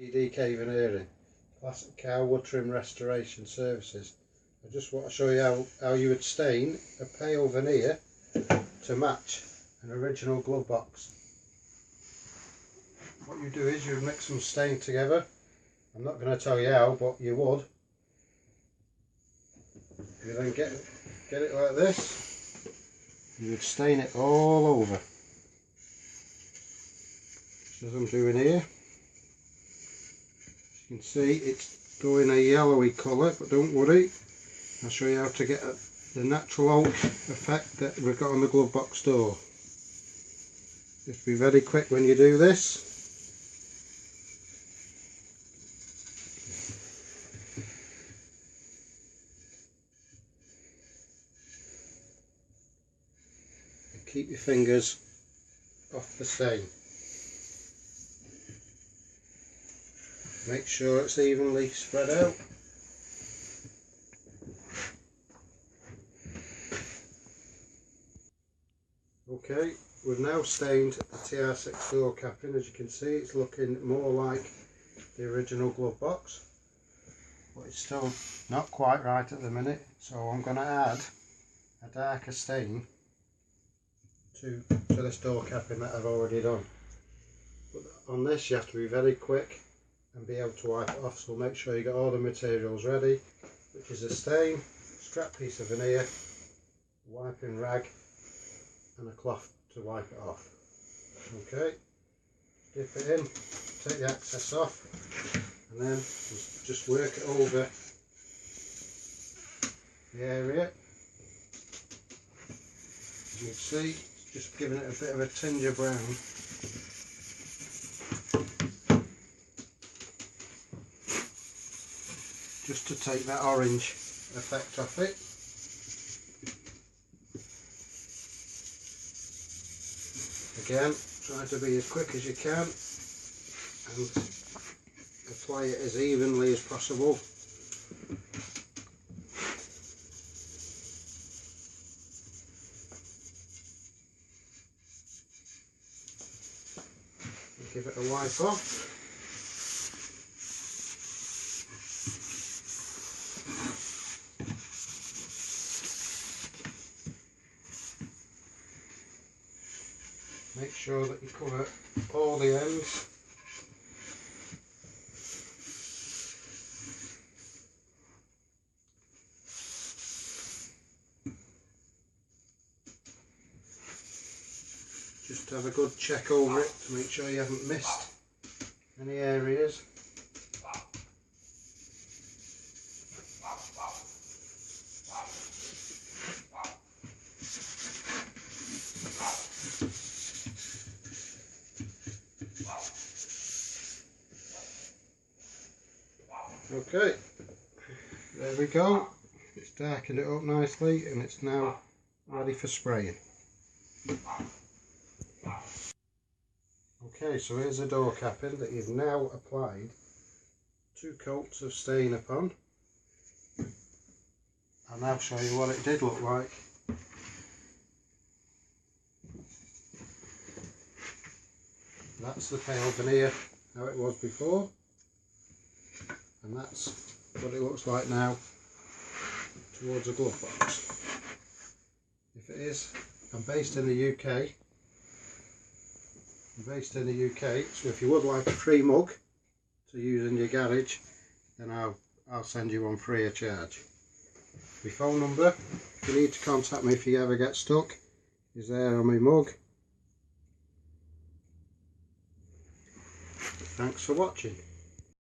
GDK Veneering, classic cow wood trim restoration services. I just want to show you how you would stain a pale veneer to match an original glove box. What you do is you mix some stain together. I'm not going to tell you how, but you would. You then get it like this. You would stain it all over, as I'm doing here. As you can see, it's going a yellowy colour, but don't worry, I'll show you how to get the natural oak effect that we've got on the glove box door. Just be very quick when you do this. And keep your fingers off the stain. Make sure it's evenly spread out. Okay, we've now stained the TR6 door capping. As you can see, it's looking more like the original glove box, but it's still not quite right at the minute, so I'm going to add a darker stain to this door capping that I've already done. But on this you have to be very quick and be able to wipe it off, so make sure you got all the materials ready, which is a stain, scrap piece of veneer, wiping rag and a cloth to wipe it off. Okay, dip it in, take the excess off, and then just work it over the area. As you can see, it's just giving it a bit of a tinge of brown. Just to take that orange effect off it. Again, try to be as quick as you can and apply it as evenly as possible. And give it a wipe off. Make sure that you cover all the ends. Just have a good check over it to make sure you haven't missed any areas. Okay, there we go. It's darkened it up nicely and it's now ready for spraying. Okay, so here's the door capping that you've now applied 2 coats of stain upon. I'll now show you what it did look like. That's the pale veneer, how it was before. And that's what it looks like now towards a glove box. If it is, I'm based in the UK. So if you would like a free mug to use in your garage, then I'll send you one free of charge. My phone number, if you need to contact me if you ever get stuck, is there on my mug. Thanks for watching.